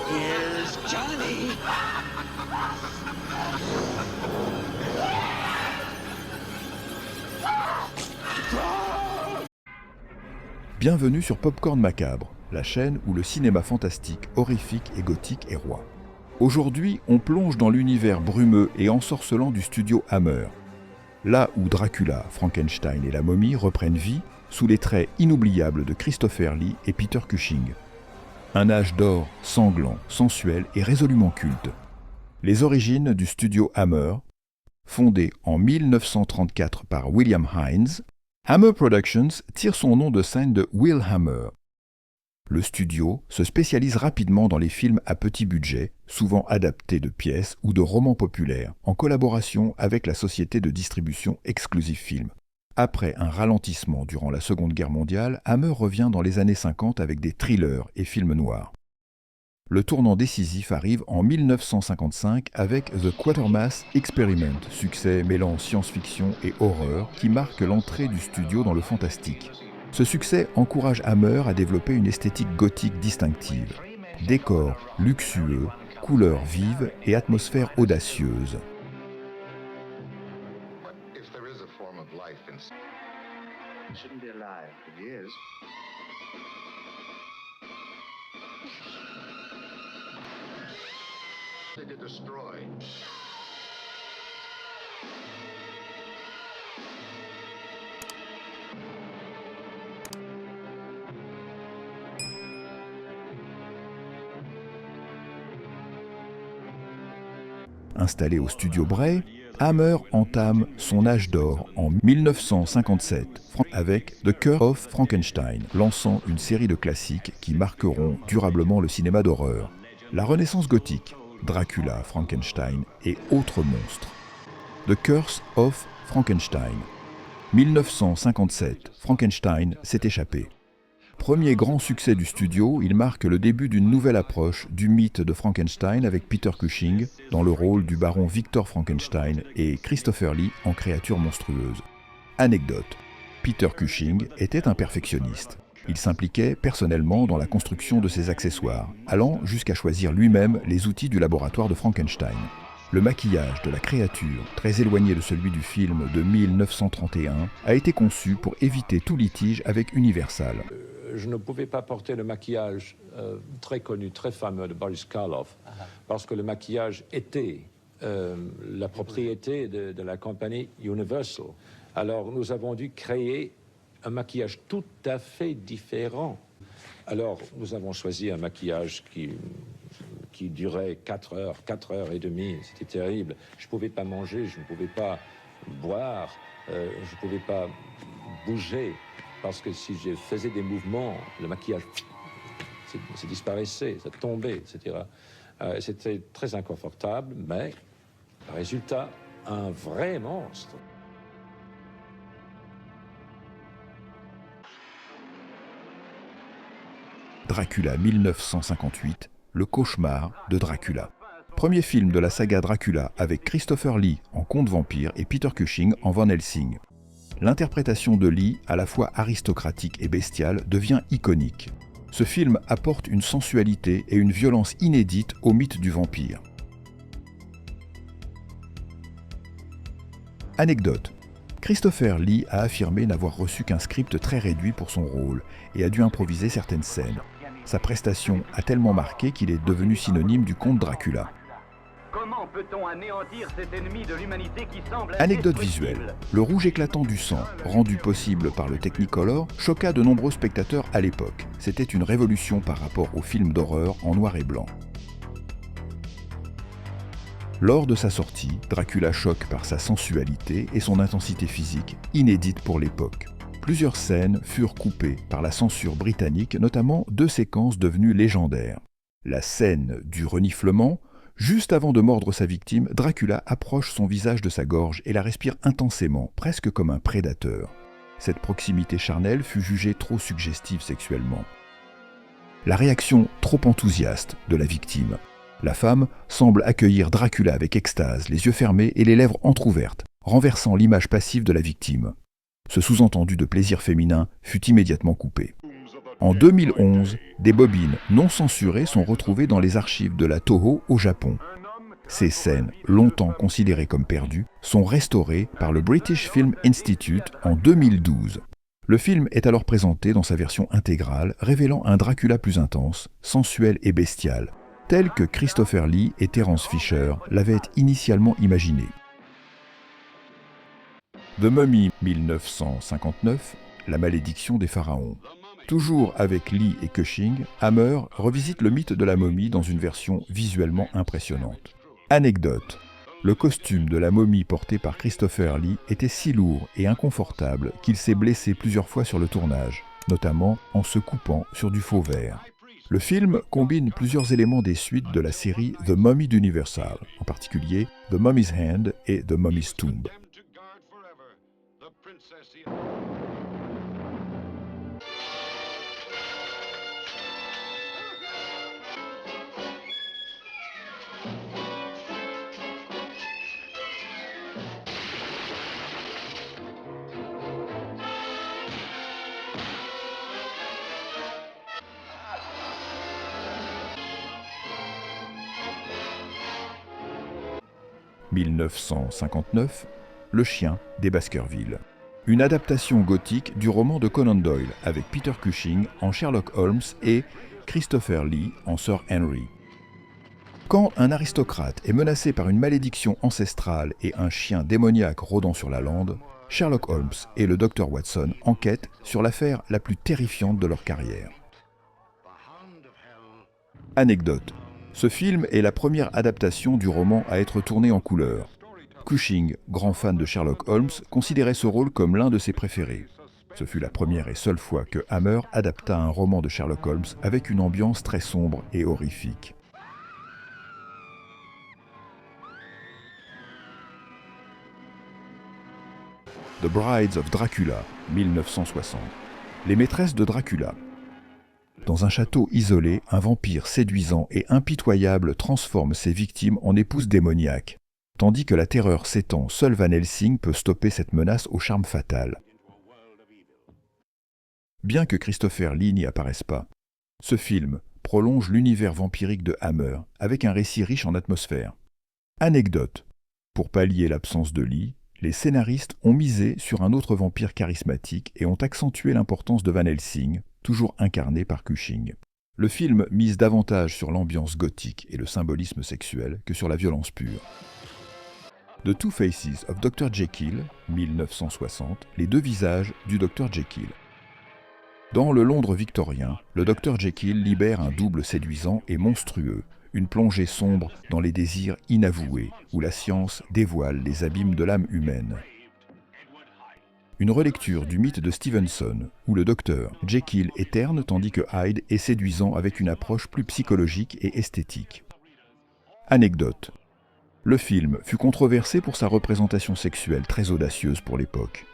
Here's Johnny. Bienvenue sur Popcorn Macabre, la chaîne où le cinéma fantastique, horrifique et gothique est roi. Aujourd'hui, on plonge dans l'univers brumeux et ensorcelant du studio Hammer. Là où Dracula, Frankenstein et la momie reprennent vie sous les traits inoubliables de Christopher Lee et Peter Cushing. Un âge d'or sanglant, sensuel et résolument culte. Les origines du studio Hammer, fondé en 1934 par William Hines, Hammer Productions tire son nom de scène de Will Hammer. Le studio se spécialise rapidement dans les films à petit budget, souvent adaptés de pièces ou de romans populaires, en collaboration avec la société de distribution Exclusive Film. Après un ralentissement durant la Seconde Guerre mondiale, Hammer revient dans les années 50 avec des thrillers et films noirs. Le tournant décisif arrive en 1955 avec The Quatermass Experiment, succès mêlant science-fiction et horreur qui marque l'entrée du studio dans le fantastique. Ce succès encourage Hammer à développer une esthétique gothique distinctive. Décors luxueux, couleurs vives et atmosphère audacieuse. Installé au studio Bray, Hammer entame son âge d'or en 1957 avec The Curse of Frankenstein, lançant une série de classiques qui marqueront durablement le cinéma d'horreur. La Renaissance gothique, Dracula, Frankenstein et autres monstres. The Curse of Frankenstein. 1957, Frankenstein s'est échappé. Premier grand succès du studio, il marque le début d'une nouvelle approche du mythe de Frankenstein avec Peter Cushing dans le rôle du baron Victor Frankenstein et Christopher Lee en créature monstrueuse. Anecdote, Peter Cushing était un perfectionniste. Il s'impliquait personnellement dans la construction de ses accessoires, allant jusqu'à choisir lui-même les outils du laboratoire de Frankenstein. Le maquillage de la créature, très éloigné de celui du film de 1931, a été conçu pour éviter tout litige avec Universal. Je ne pouvais pas porter le maquillage très connu, très fameux de Boris Karloff, parce que le maquillage était la propriété de la compagnie Universal. Alors nous avons dû créer un maquillage tout à fait différent. Alors nous avons choisi un maquillage qui durait 4 heures et demie. C'était terrible. Je ne pouvais pas manger, je ne pouvais pas boire, je ne pouvais pas bouger. Parce que si je faisais des mouvements, le maquillage ça disparaissait, ça tombait, etc. C'était très inconfortable, mais résultat, un vrai monstre. Dracula 1958, le cauchemar de Dracula. Premier film de la saga Dracula avec Christopher Lee en conte vampire et Peter Cushing en Van Helsing. L'interprétation de Lee, à la fois aristocratique et bestiale, devient iconique. Ce film apporte une sensualité et une violence inédites au mythe du vampire. Anecdote. Christopher Lee a affirmé n'avoir reçu qu'un script très réduit pour son rôle et a dû improviser certaines scènes. Sa prestation a tellement marqué qu'il est devenu synonyme du comte Dracula. Comment peut-on anéantir cet ennemi de l'humanité qui semble Anecdote visuelle. Le rouge éclatant du sang, rendu possible par le Technicolor, choqua de nombreux spectateurs à l'époque. C'était une révolution par rapport aux films d'horreur en noir et blanc. Lors de sa sortie, Dracula choque par sa sensualité et son intensité physique, inédite pour l'époque. Plusieurs scènes furent coupées par la censure britannique, notamment 2 séquences devenues légendaires. La scène du reniflement. Juste avant de mordre sa victime, Dracula approche son visage de sa gorge et la respire intensément, presque comme un prédateur. Cette proximité charnelle fut jugée trop suggestive sexuellement. La réaction trop enthousiaste de la victime. La femme semble accueillir Dracula avec extase, les yeux fermés et les lèvres entr'ouvertes, renversant l'image passive de la victime. Ce sous-entendu de plaisir féminin fut immédiatement coupé. En 2011, des bobines non censurées sont retrouvées dans les archives de la Toho au Japon. Ces scènes, longtemps considérées comme perdues, sont restaurées par le British Film Institute en 2012. Le film est alors présenté dans sa version intégrale, révélant un Dracula plus intense, sensuel et bestial, tel que Christopher Lee et Terence Fisher l'avaient initialement imaginé. The Mummy 1959, La malédiction des pharaons. Toujours avec Lee et Cushing, Hammer revisite le mythe de la momie dans une version visuellement impressionnante. Anecdote. Le costume de la momie porté par Christopher Lee était si lourd et inconfortable qu'il s'est blessé plusieurs fois sur le tournage, notamment en se coupant sur du faux verre. Le film combine plusieurs éléments des suites de la série The Mummy d'Universal, en particulier The Mummy's Hand et The Mummy's Tomb. « 1959, Le chien des Baskerville. Une adaptation gothique du roman de Conan Doyle avec Peter Cushing en Sherlock Holmes et Christopher Lee en Sir Henry. Quand un aristocrate est menacé par une malédiction ancestrale et un chien démoniaque rôdant sur la lande, Sherlock Holmes et le docteur Watson enquêtent sur l'affaire la plus terrifiante de leur carrière. Anecdote. Ce film est la première adaptation du roman à être tourné en couleur. Cushing, grand fan de Sherlock Holmes, considérait ce rôle comme l'un de ses préférés. Ce fut la première et seule fois que Hammer adapta un roman de Sherlock Holmes avec une ambiance très sombre et horrifique. The Brides of Dracula, 1960. Les maîtresses de Dracula. Dans un château isolé, un vampire séduisant et impitoyable transforme ses victimes en épouses démoniaques. Tandis que la terreur s'étend, seul Van Helsing peut stopper cette menace au charme fatal. Bien que Christopher Lee n'y apparaisse pas, ce film prolonge l'univers vampirique de Hammer avec un récit riche en atmosphère. Anecdote. Pour pallier l'absence de Lee, les scénaristes ont misé sur un autre vampire charismatique et ont accentué l'importance de Van Helsing, toujours incarné par Cushing. Le film mise davantage sur l'ambiance gothique et le symbolisme sexuel que sur la violence pure. The Two Faces of Dr. Jekyll, 1960, les deux visages du Dr. Jekyll. Dans le Londres victorien, le Dr. Jekyll libère un double séduisant et monstrueux, une plongée sombre dans les désirs inavoués, où la science dévoile les abîmes de l'âme humaine. Une relecture du mythe de Stevenson, où le docteur Jekyll est terne tandis que Hyde est séduisant avec une approche plus psychologique et esthétique. Anecdote. Le film fut controversé pour sa représentation sexuelle très audacieuse pour l'époque.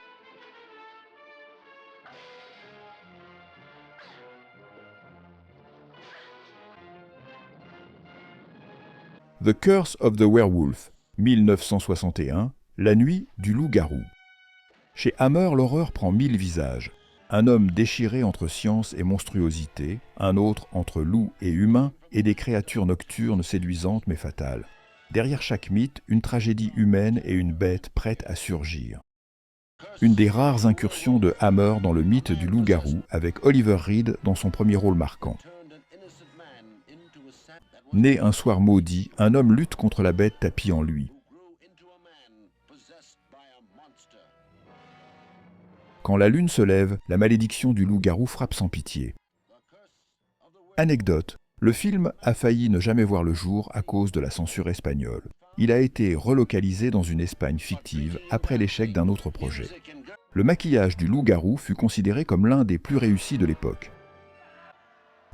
The Curse of the Werewolf, 1961, La nuit du loup-garou. Chez Hammer, l'horreur prend 1000 visages. Un homme déchiré entre science et monstruosité, un autre entre loup et humain, et des créatures nocturnes séduisantes mais fatales. Derrière chaque mythe, une tragédie humaine et une bête prête à surgir. Une des rares incursions de Hammer dans le mythe du loup-garou, avec Oliver Reed dans son premier rôle marquant. Né un soir maudit, un homme lutte contre la bête tapie en lui. Quand la lune se lève, la malédiction du loup-garou frappe sans pitié. Anecdote. Le film a failli ne jamais voir le jour à cause de la censure espagnole. Il a été relocalisé dans une Espagne fictive après l'échec d'un autre projet. Le maquillage du loup-garou fut considéré comme l'un des plus réussis de l'époque.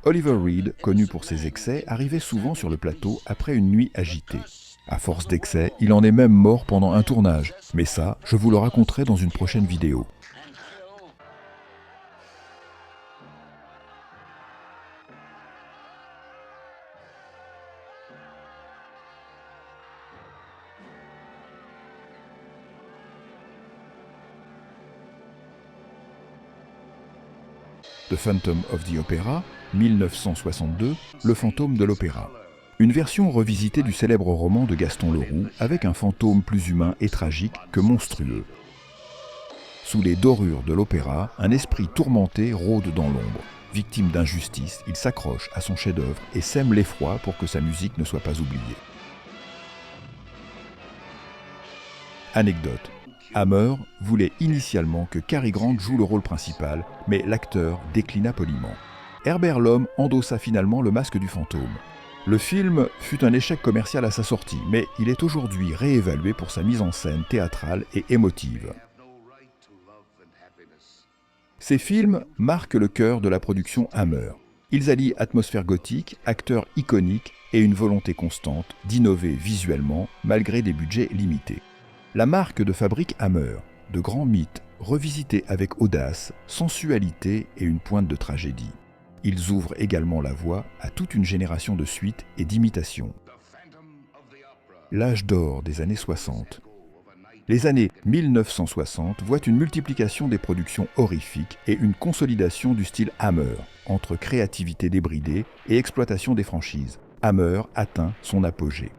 Oliver Reed, connu pour ses excès, arrivait souvent sur le plateau après une nuit agitée. À force d'excès, il en est même mort pendant un tournage. Mais ça, je vous le raconterai dans une prochaine vidéo. The Phantom of the Opera, 1962, Le fantôme de l'opéra. Une version revisitée du célèbre roman de Gaston Leroux avec un fantôme plus humain et tragique que monstrueux. Sous les dorures de l'opéra, un esprit tourmenté rôde dans l'ombre. Victime d'injustice, il s'accroche à son chef-d'œuvre et sème l'effroi pour que sa musique ne soit pas oubliée. Anecdote. Hammer voulait initialement que Cary Grant joue le rôle principal, mais l'acteur déclina poliment. Herbert Lom endossa finalement le masque du fantôme. Le film fut un échec commercial à sa sortie, mais il est aujourd'hui réévalué pour sa mise en scène théâtrale et émotive. Ces films marquent le cœur de la production Hammer. Ils allient atmosphère gothique, acteurs iconiques et une volonté constante d'innover visuellement malgré des budgets limités. La marque de fabrique Hammer, de grands mythes revisités avec audace, sensualité et une pointe de tragédie. Ils ouvrent également la voie à toute une génération de suites et d'imitations. L'âge d'or des années 60. Les années 1960 voient une multiplication des productions horrifiques et une consolidation du style Hammer, entre créativité débridée et exploitation des franchises. Hammer atteint son apogée.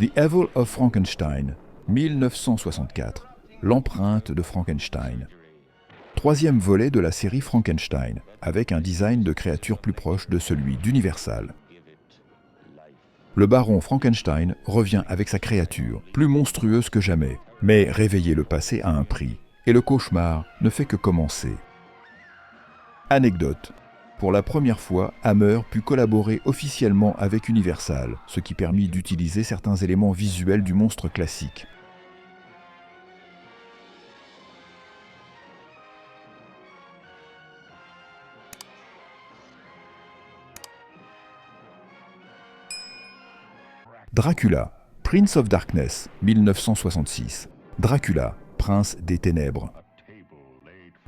The Evil of Frankenstein, 1964, l'empreinte de Frankenstein. Troisième volet de la série Frankenstein, avec un design de créature plus proche de celui d'Universal. Le baron Frankenstein revient avec sa créature, plus monstrueuse que jamais, mais réveiller le passé a un prix, et le cauchemar ne fait que commencer. Anecdote. Pour la première fois, Hammer put collaborer officiellement avec Universal, ce qui permit d'utiliser certains éléments visuels du monstre classique. Dracula, Prince of Darkness, 1966. Dracula, prince des ténèbres.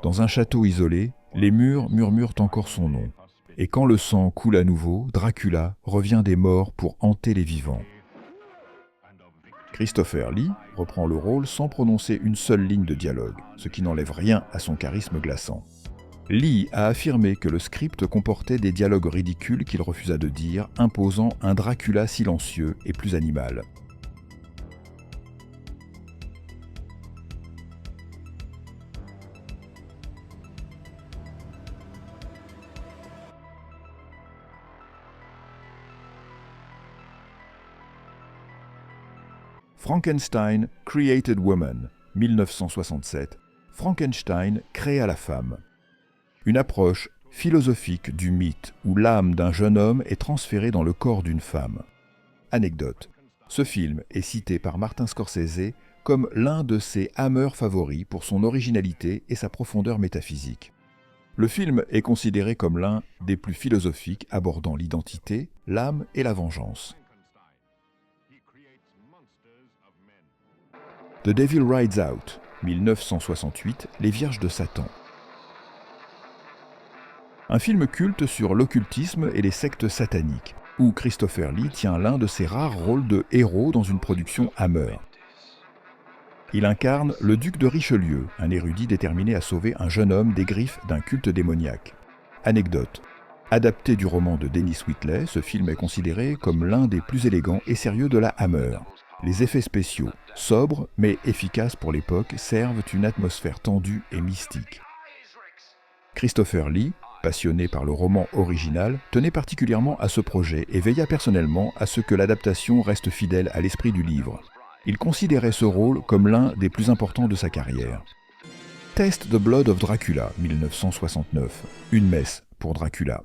Dans un château isolé, les murs murmurent encore son nom. Et quand le sang coule à nouveau, Dracula revient des morts pour hanter les vivants. Christopher Lee reprend le rôle sans prononcer une seule ligne de dialogue, ce qui n'enlève rien à son charisme glaçant. Lee a affirmé que le script comportait des dialogues ridicules qu'il refusa de dire, imposant un Dracula silencieux et plus animal. Frankenstein Created Woman, 1967. Frankenstein créa la femme. Une approche philosophique du mythe où l'âme d'un jeune homme est transférée dans le corps d'une femme. Anecdote. Ce film est cité par Martin Scorsese comme l'un de ses Hammer favoris pour son originalité et sa profondeur métaphysique. Le film est considéré comme l'un des plus philosophiques abordant l'identité, l'âme et la vengeance. The Devil Rides Out, 1968, Les Vierges de Satan. Un film culte sur l'occultisme et les sectes sataniques, où Christopher Lee tient l'un de ses rares rôles de héros dans une production Hammer. Il incarne le duc de Richelieu, un érudit déterminé à sauver un jeune homme des griffes d'un culte démoniaque. Anecdote. Adapté du roman de Dennis Whitley, ce film est considéré comme l'un des plus élégants et sérieux de la Hammer. Les effets spéciaux, sobres mais efficaces pour l'époque, servent une atmosphère tendue et mystique. Christopher Lee, passionné par le roman original, tenait particulièrement à ce projet et veilla personnellement à ce que l'adaptation reste fidèle à l'esprit du livre. Il considérait ce rôle comme l'un des plus importants de sa carrière. Taste the Blood of Dracula, 1969. Une messe pour Dracula.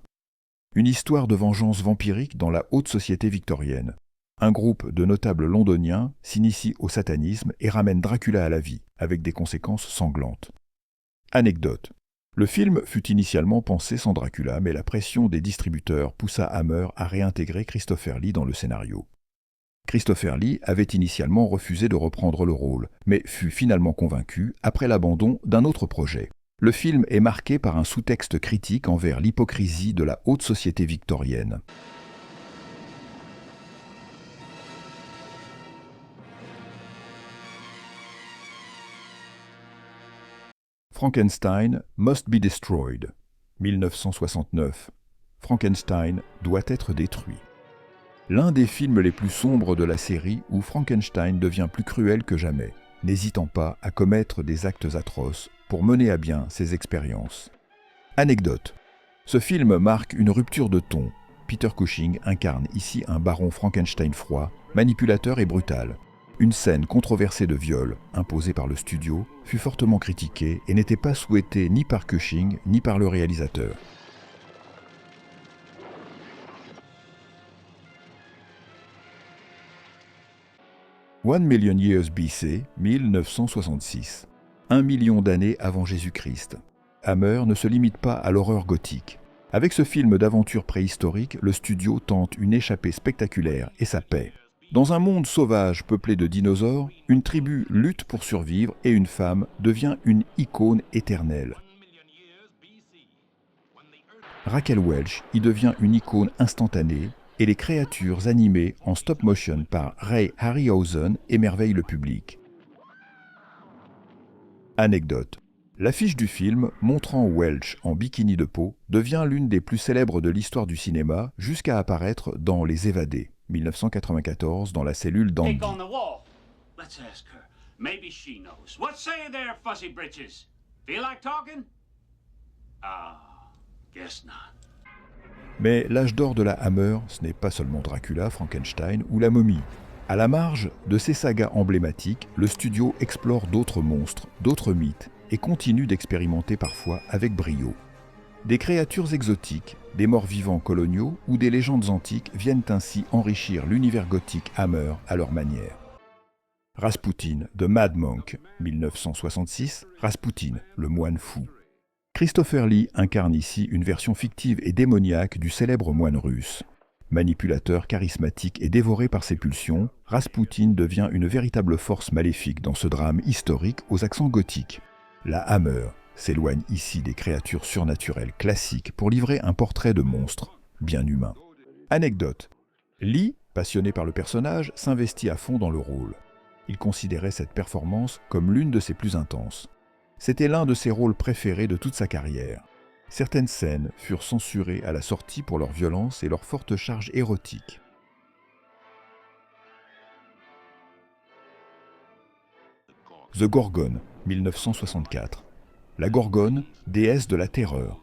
Une histoire de vengeance vampirique dans la haute société victorienne. Un groupe de notables londoniens s'initie au satanisme et ramène Dracula à la vie, avec des conséquences sanglantes. Anecdote. Le film fut initialement pensé sans Dracula, mais la pression des distributeurs poussa Hammer à réintégrer Christopher Lee dans le scénario. Christopher Lee avait initialement refusé de reprendre le rôle, mais fut finalement convaincu après l'abandon d'un autre projet. Le film est marqué par un sous-texte critique envers l'hypocrisie de la haute société victorienne. Frankenstein Must Be Destroyed, 1969. Frankenstein doit être détruit. L'un des films les plus sombres de la série où Frankenstein devient plus cruel que jamais, n'hésitant pas à commettre des actes atroces pour mener à bien ses expériences. Anecdote. Ce film marque une rupture de ton. Peter Cushing incarne ici un baron Frankenstein froid, manipulateur et brutal. Une scène controversée de viol, imposée par le studio, fut fortement critiquée et n'était pas souhaitée ni par Cushing ni par le réalisateur. One Million Years BC, 1966. 1 million d'années avant Jésus-Christ. Hammer ne se limite pas à l'horreur gothique. Avec ce film d'aventure préhistorique, le studio tente une échappée spectaculaire et sa paix. Dans un monde sauvage peuplé de dinosaures, une tribu lutte pour survivre et une femme devient une icône éternelle. Raquel Welch y devient une icône instantanée et les créatures animées en stop-motion par Ray Harryhausen émerveillent le public. Anecdote. L'affiche du film, montrant Welch en bikini de peau, devient l'une des plus célèbres de l'histoire du cinéma jusqu'à apparaître dans Les Évadés, 1994, dans la cellule d'Andy. Mais l'âge d'or de la Hammer, ce n'est pas seulement Dracula, Frankenstein ou la momie. À la marge de ces sagas emblématiques, le studio explore d'autres monstres, d'autres mythes, et continue d'expérimenter parfois avec brio. Des créatures exotiques, des morts-vivants coloniaux ou des légendes antiques viennent ainsi enrichir l'univers gothique Hammer à leur manière. Rasputin de Mad Monk, 1966, Rasputin, le moine fou. Christopher Lee incarne ici une version fictive et démoniaque du célèbre moine russe. Manipulateur, charismatique et dévoré par ses pulsions, Rasputin devient une véritable force maléfique dans ce drame historique aux accents gothiques. La Hammer s'éloigne ici des créatures surnaturelles classiques pour livrer un portrait de monstre, bien humain. Anecdote. Lee, passionné par le personnage, s'investit à fond dans le rôle. Il considérait cette performance comme l'une de ses plus intenses. C'était l'un de ses rôles préférés de toute sa carrière. Certaines scènes furent censurées à la sortie pour leur violence et leur forte charge érotique. The Gorgone, 1964. La Gorgone, déesse de la terreur.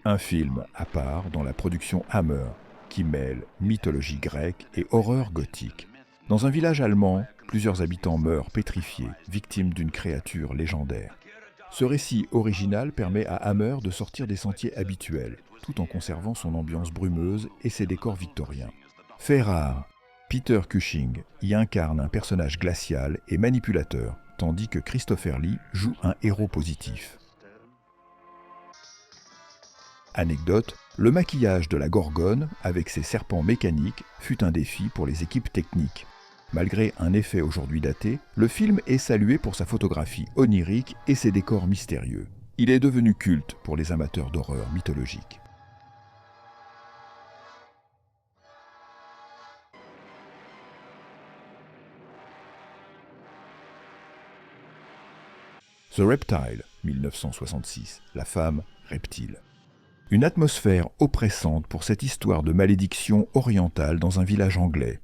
Un film à part dans la production Hammer, qui mêle mythologie grecque et horreur gothique. Dans un village allemand, plusieurs habitants meurent pétrifiés, victimes d'une créature légendaire. Ce récit original permet à Hammer de sortir des sentiers habituels, tout en conservant son ambiance brumeuse et ses décors victoriens. Fait rare, Peter Cushing y incarne un personnage glacial et manipulateur, tandis que Christopher Lee joue un héros positif. Anecdote, le maquillage de la Gorgone, avec ses serpents mécaniques, fut un défi pour les équipes techniques. Malgré un effet aujourd'hui daté, le film est salué pour sa photographie onirique et ses décors mystérieux. Il est devenu culte pour les amateurs d'horreur mythologique. The Reptile, 1966, la femme reptile. Une atmosphère oppressante pour cette histoire de malédiction orientale dans un village anglais.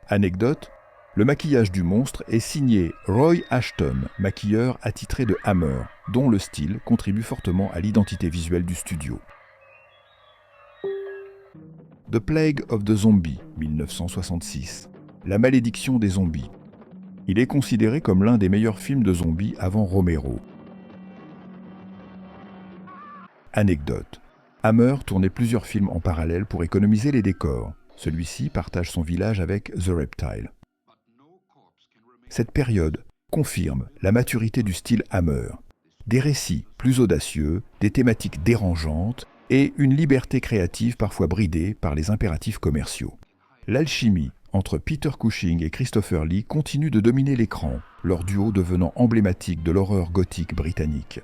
Anecdote, le maquillage du monstre est signé Roy Ashton, maquilleur attitré de Hammer, dont le style contribue fortement à l'identité visuelle du studio. The Plague of the Zombie, 1966. La malédiction des zombies. Il est considéré comme l'un des meilleurs films de zombies avant Romero. Anecdote. Hammer tournait plusieurs films en parallèle pour économiser les décors. Celui-ci partage son village avec The Reptile. Cette période confirme la maturité du style Hammer. Des récits plus audacieux, des thématiques dérangeantes et une liberté créative parfois bridée par les impératifs commerciaux. L'alchimie entre Peter Cushing et Christopher Lee continue de dominer l'écran, leur duo devenant emblématique de l'horreur gothique britannique.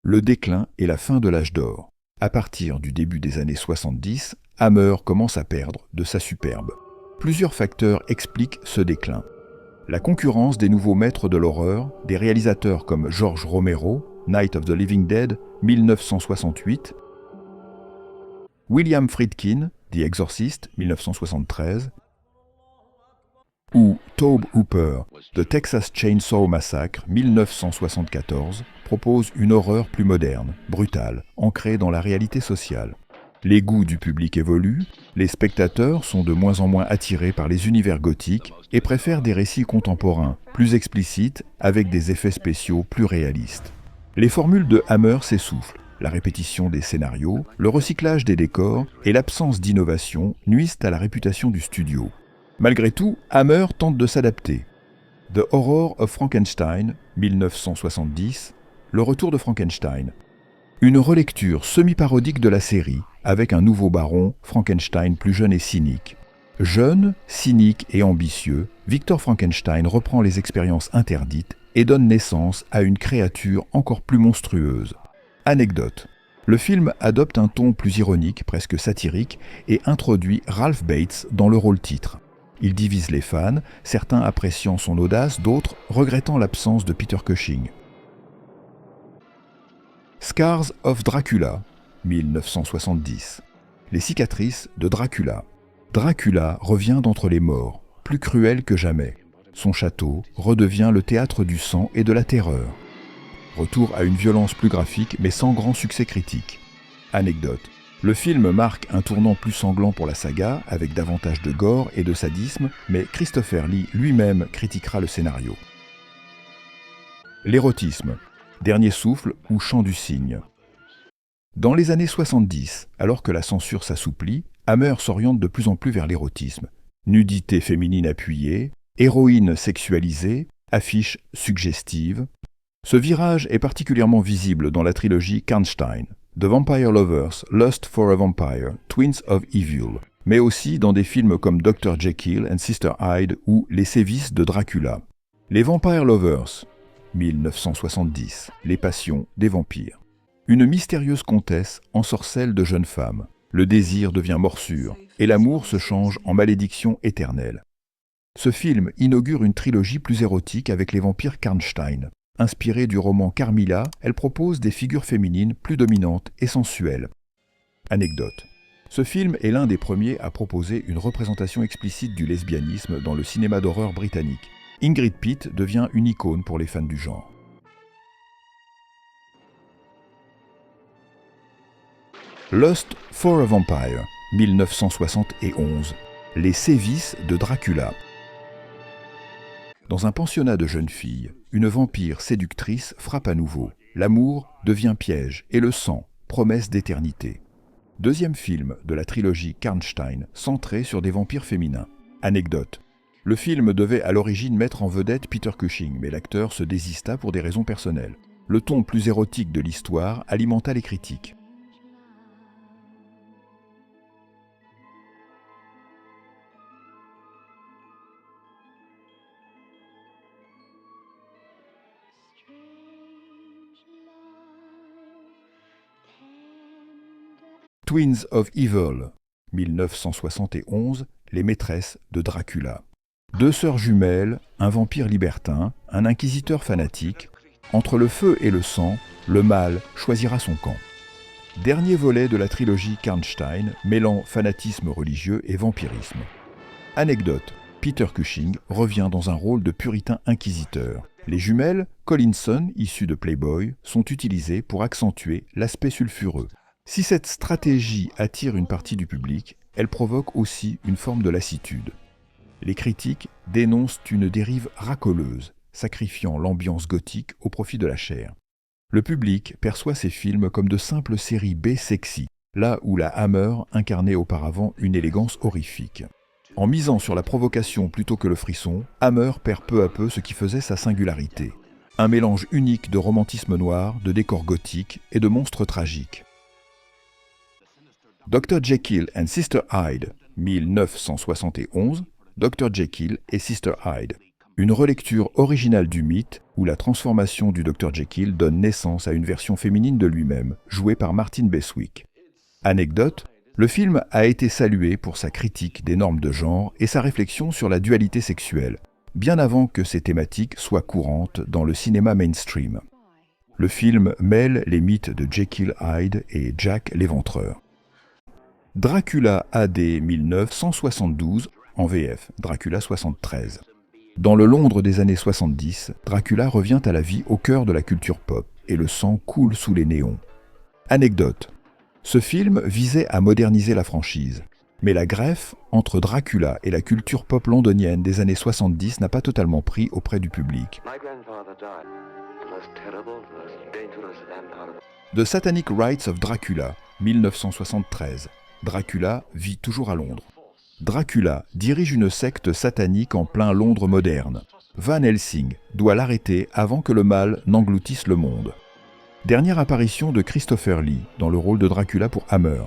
Le déclin et la fin de l'âge d'or. À partir du début des années 70, Hammer commence à perdre de sa superbe. Plusieurs facteurs expliquent ce déclin. La concurrence des nouveaux maîtres de l'horreur, des réalisateurs comme George Romero, Night of the Living Dead, 1968, William Friedkin, The Exorcist, 1973, ou Tobe Hooper, The Texas Chainsaw Massacre, 1974, propose une horreur plus moderne, brutale, ancrée dans la réalité sociale. Les goûts du public évoluent, les spectateurs sont de moins en moins attirés par les univers gothiques et préfèrent des récits contemporains, plus explicites, avec des effets spéciaux plus réalistes. Les formules de Hammer s'essoufflent. La répétition des scénarios, le recyclage des décors et l'absence d'innovation nuisent à la réputation du studio. Malgré tout, Hammer tente de s'adapter. The Horror of Frankenstein, 1970, Le retour de Frankenstein. Une relecture semi-parodique de la série, avec un nouveau baron, Frankenstein plus jeune et cynique. Jeune, cynique et ambitieux, Victor Frankenstein reprend les expériences interdites et donne naissance à une créature encore plus monstrueuse. Anecdote. Le film adopte un ton plus ironique, presque satirique, et introduit Ralph Bates dans le rôle titre. Il divise les fans, certains appréciant son audace, d'autres regrettant l'absence de Peter Cushing. Scars of Dracula, 1970. Les cicatrices de Dracula. Dracula revient d'entre les morts, plus cruel que jamais. Son château redevient le théâtre du sang et de la terreur. Retour à une violence plus graphique, mais sans grand succès critique. Anecdote. Le film marque un tournant plus sanglant pour la saga, avec davantage de gore et de sadisme, mais Christopher Lee lui-même critiquera le scénario. L'érotisme. Dernier souffle ou chant du cygne. Dans les années 70, alors que la censure s'assouplit, Hammer s'oriente de plus en plus vers l'érotisme. Nudité féminine appuyée, héroïne sexualisée, affiches suggestives. Ce virage est particulièrement visible dans la trilogie Karnstein, The Vampire Lovers, Lust for a Vampire, Twins of Evil, mais aussi dans des films comme Dr. Jekyll and Sister Hyde ou Les sévices de Dracula. Les Vampire Lovers, 1970, Les passions des vampires. Une mystérieuse comtesse ensorcelle de jeunes femmes. Le désir devient morsure et l'amour se change en malédiction éternelle. Ce film inaugure une trilogie plus érotique avec les vampires Karnstein. Inspirée du roman Carmilla, elle propose des figures féminines plus dominantes et sensuelles. Anecdote. Ce film est l'un des premiers à proposer une représentation explicite du lesbianisme dans le cinéma d'horreur britannique. Ingrid Pitt devient une icône pour les fans du genre. Lust for a Vampire, 1971. Les sévices de Dracula. Dans un pensionnat de jeunes filles, une vampire séductrice frappe à nouveau. L'amour devient piège et le sang, promesse d'éternité. Deuxième film de la trilogie Karnstein, centré sur des vampires féminins. Anecdote. Le film devait à l'origine mettre en vedette Peter Cushing, mais l'acteur se désista pour des raisons personnelles. Le ton plus érotique de l'histoire alimenta les critiques. Twins of Evil, 1971, les maîtresses de Dracula. Deux sœurs jumelles, un vampire libertin, un inquisiteur fanatique. Entre le feu et le sang, le mal choisira son camp. Dernier volet de la trilogie Karnstein, mêlant fanatisme religieux et vampirisme. Anecdote, Peter Cushing revient dans un rôle de puritain inquisiteur. Les jumelles, Collinson, issues de Playboy, sont utilisées pour accentuer l'aspect sulfureux. Si cette stratégie attire une partie du public, elle provoque aussi une forme de lassitude. Les critiques dénoncent une dérive racoleuse, sacrifiant l'ambiance gothique au profit de la chair. Le public perçoit ces films comme de simples séries B sexy, là où la Hammer incarnait auparavant une élégance horrifique. En misant sur la provocation plutôt que le frisson, Hammer perd peu à peu ce qui faisait sa singularité. Un mélange unique de romantisme noir, de décors gothiques et de monstres tragiques. Dr. Jekyll and Sister Hyde, 1971, Dr. Jekyll et Sister Hyde. Une relecture originale du mythe où la transformation du Dr. Jekyll donne naissance à une version féminine de lui-même, jouée par Martin Beswick. Anecdote, le film a été salué pour sa critique des normes de genre et sa réflexion sur la dualité sexuelle. bien avant que ces thématiques soient courantes dans le cinéma mainstream. Le film mêle les mythes de Jekyll Hyde et Jack l'Éventreur. Dracula AD 1972, en VF, Dracula 73. Dans le Londres des années 70, Dracula revient à la vie au cœur de la culture pop, et le sang coule sous les néons. Anecdote. Ce film visait à moderniser la franchise, mais la greffe entre Dracula et la culture pop londonienne des années 70 n'a pas totalement pris auprès du public. The Satanic Rites of Dracula, 1973. Dracula vit toujours à Londres. Dracula dirige une secte satanique en plein Londres moderne. Van Helsing doit l'arrêter avant que le mal n'engloutisse le monde. Dernière apparition de Christopher Lee dans le rôle de Dracula pour Hammer.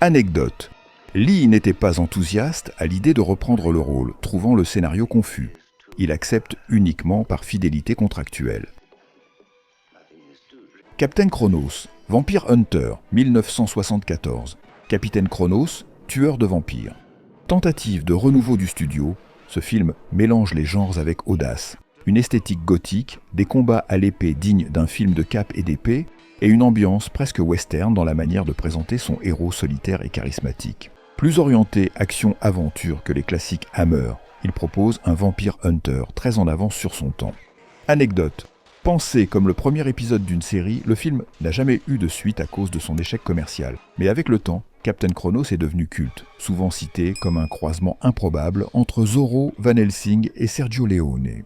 Anecdote. Lee n'était pas enthousiaste à l'idée de reprendre le rôle, trouvant le scénario confus. Il accepte uniquement par fidélité contractuelle. Captain Kronos, Vampire Hunter, 1974. Capitaine Kronos, tueur de vampires. Tentative de renouveau du studio, ce film mélange les genres avec audace. Une esthétique gothique, des combats à l'épée dignes d'un film de cape et d'épée, et une ambiance presque western dans la manière de présenter son héros solitaire et charismatique. Plus orienté action-aventure que les classiques Hammer, il propose un Vampire Hunter très en avance sur son temps. Anecdote. Pensé comme le premier épisode d'une série, le film n'a jamais eu de suite à cause de son échec commercial. Mais avec le temps, Captain Kronos est devenu culte, souvent cité comme un croisement improbable entre Zorro, Van Helsing et Sergio Leone.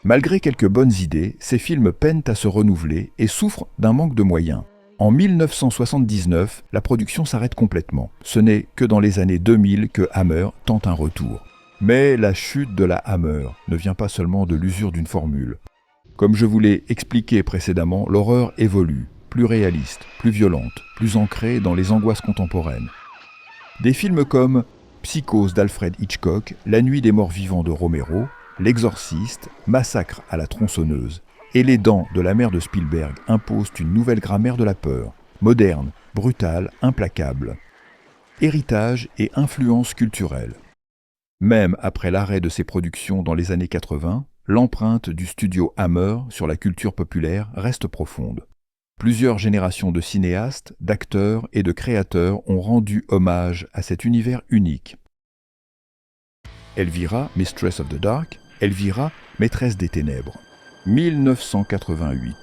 Malgré quelques bonnes idées, ces films peinent à se renouveler et souffrent d'un manque de moyens. En 1979, la production s'arrête complètement. Ce n'est que dans les années 2000 que Hammer tente un retour. Mais la chute de la Hammer ne vient pas seulement de l'usure d'une formule. Comme je vous l'ai expliqué précédemment, l'horreur évolue, plus réaliste, plus violente, plus ancrée dans les angoisses contemporaines. Des films comme Psychose d'Alfred Hitchcock, La nuit des morts vivants de Romero, L'Exorciste, Massacre à la tronçonneuse et Les dents de la mère de Spielberg imposent une nouvelle grammaire de la peur, moderne, brutale, implacable. Héritage et influence culturelle. Même après l'arrêt de ces productions dans les années 80, l'empreinte du studio Hammer sur la culture populaire reste profonde. Plusieurs générations de cinéastes, d'acteurs et de créateurs ont rendu hommage à cet univers unique. Elvira, Mistress of the Dark, Elvira, Maîtresse des Ténèbres. 1988.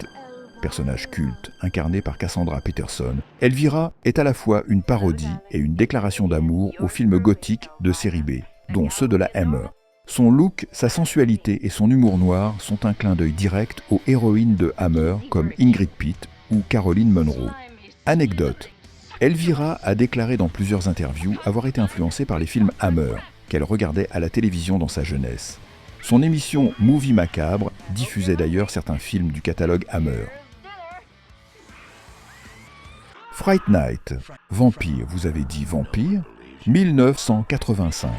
Personnage culte, incarné par Cassandra Peterson, Elvira est à la fois une parodie et une déclaration d'amour aux films gothiques de série B, dont ceux de la Hammer. Son look, sa sensualité et son humour noir sont un clin d'œil direct aux héroïnes de Hammer comme Ingrid Pitt ou Caroline Munro. Anecdote. Elvira a déclaré dans plusieurs interviews avoir été influencée par les films Hammer, qu'elle regardait à la télévision dans sa jeunesse. Son émission Movie Macabre diffusait d'ailleurs certains films du catalogue Hammer. Fright Night, Vampire, vous avez dit Vampire, 1985.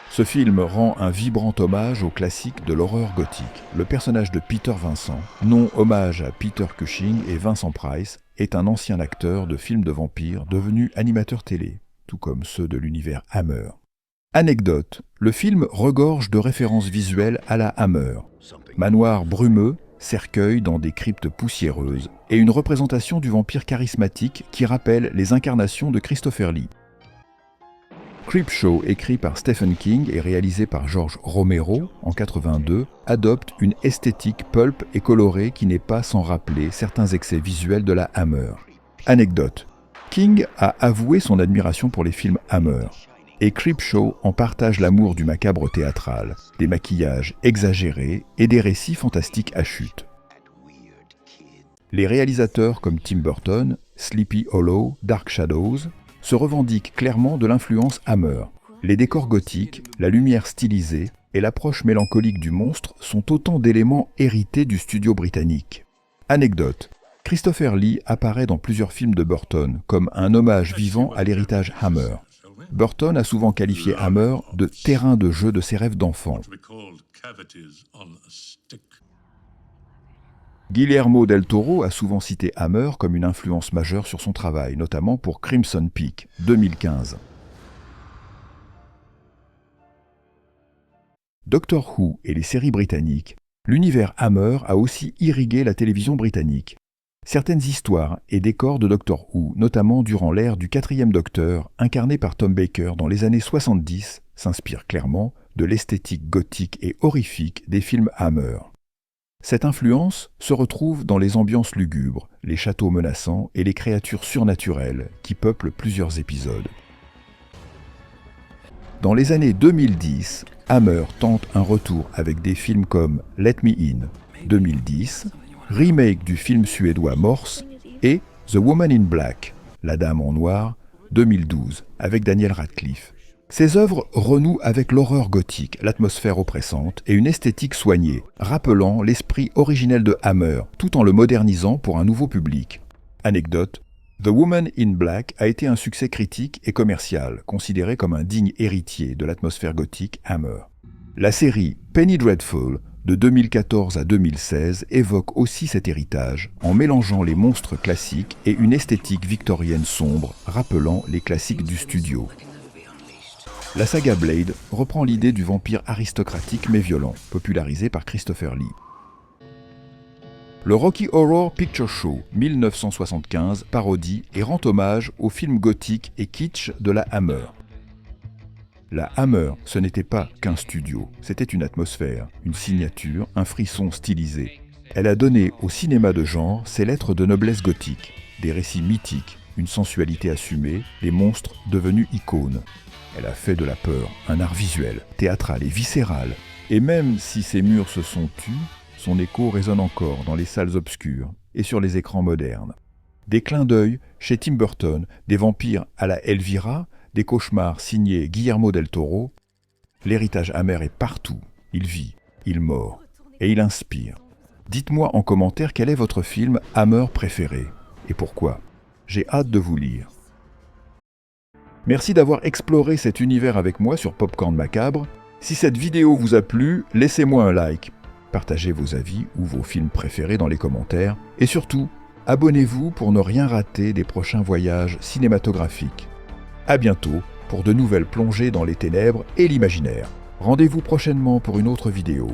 Ce film rend un vibrant hommage au classique de l'horreur gothique. Le personnage de Peter Vincent, nom hommage à Peter Cushing et Vincent Price, est un ancien acteur de films de vampires devenu animateur télé, tout comme ceux de l'univers Hammer. Anecdote, le film regorge de références visuelles à la Hammer. Manoir brumeux, cercueil dans des cryptes poussiéreuses, et une représentation du vampire charismatique qui rappelle les incarnations de Christopher Lee. Creepshow, écrit par Stephen King et réalisé par George Romero en 82, adopte une esthétique pulp et colorée qui n'est pas sans rappeler certains excès visuels de la Hammer. Anecdote, King a avoué son admiration pour les films Hammer, et Creepshow en partage l'amour du macabre théâtral, des maquillages exagérés et des récits fantastiques à chute. Les réalisateurs comme Tim Burton, Sleepy Hollow, Dark Shadows, se revendiquent clairement de l'influence Hammer. Les décors gothiques, la lumière stylisée et l'approche mélancolique du monstre sont autant d'éléments hérités du studio britannique. Anecdote, Christopher Lee apparaît dans plusieurs films de Burton comme un hommage vivant à l'héritage Hammer. Burton a souvent qualifié Hammer de terrain de jeu de ses rêves d'enfant. Guillermo del Toro a souvent cité Hammer comme une influence majeure sur son travail, notamment pour Crimson Peak, 2015. Doctor Who et les séries britanniques, l'univers Hammer a aussi irrigué la télévision britannique. Certaines histoires et décors de Doctor Who, notamment durant l'ère du 4e Docteur, incarné par Tom Baker dans les années 70, s'inspirent clairement de l'esthétique gothique et horrifique des films Hammer. Cette influence se retrouve dans les ambiances lugubres, les châteaux menaçants et les créatures surnaturelles qui peuplent plusieurs épisodes. Dans les années 2010, Hammer tente un retour avec des films comme Let Me In, 2010, remake du film suédois Morse, et The Woman in Black, La Dame en Noir, 2012, avec Daniel Radcliffe. Ces œuvres renouent avec l'horreur gothique, l'atmosphère oppressante et une esthétique soignée, rappelant l'esprit originel de Hammer, tout en le modernisant pour un nouveau public. Anecdote, The Woman in Black a été un succès critique et commercial, considéré comme un digne héritier de l'atmosphère gothique Hammer. La série Penny Dreadful, de 2014 à 2016, évoque aussi cet héritage, en mélangeant les monstres classiques et une esthétique victorienne sombre, rappelant les classiques du studio. La saga Blade reprend l'idée du vampire aristocratique mais violent, popularisé par Christopher Lee. Le Rocky Horror Picture Show 1975 parodie et rend hommage au film gothique et kitsch de la Hammer. La Hammer, ce n'était pas qu'un studio, c'était une atmosphère, une signature, un frisson stylisé. Elle a donné au cinéma de genre ses lettres de noblesse gothique, des récits mythiques, une sensualité assumée, des monstres devenus icônes. Elle a fait de la peur un art visuel, théâtral et viscéral. Et même si ses murs se sont tus, son écho résonne encore dans les salles obscures et sur les écrans modernes. Des clins d'œil chez Tim Burton, des vampires à la Elvira, des cauchemars signés Guillermo del Toro. L'héritage Hammer est partout. Il vit, il mord et il inspire. Dites-moi en commentaire quel est votre film Hammer préféré et pourquoi. J'ai hâte de vous lire. Merci d'avoir exploré cet univers avec moi sur Popcorn Macabre. Si cette vidéo vous a plu, laissez-moi un like. Partagez vos avis ou vos films préférés dans les commentaires. Et surtout, abonnez-vous pour ne rien rater des prochains voyages cinématographiques. À bientôt pour de nouvelles plongées dans les ténèbres et l'imaginaire. Rendez-vous prochainement pour une autre vidéo.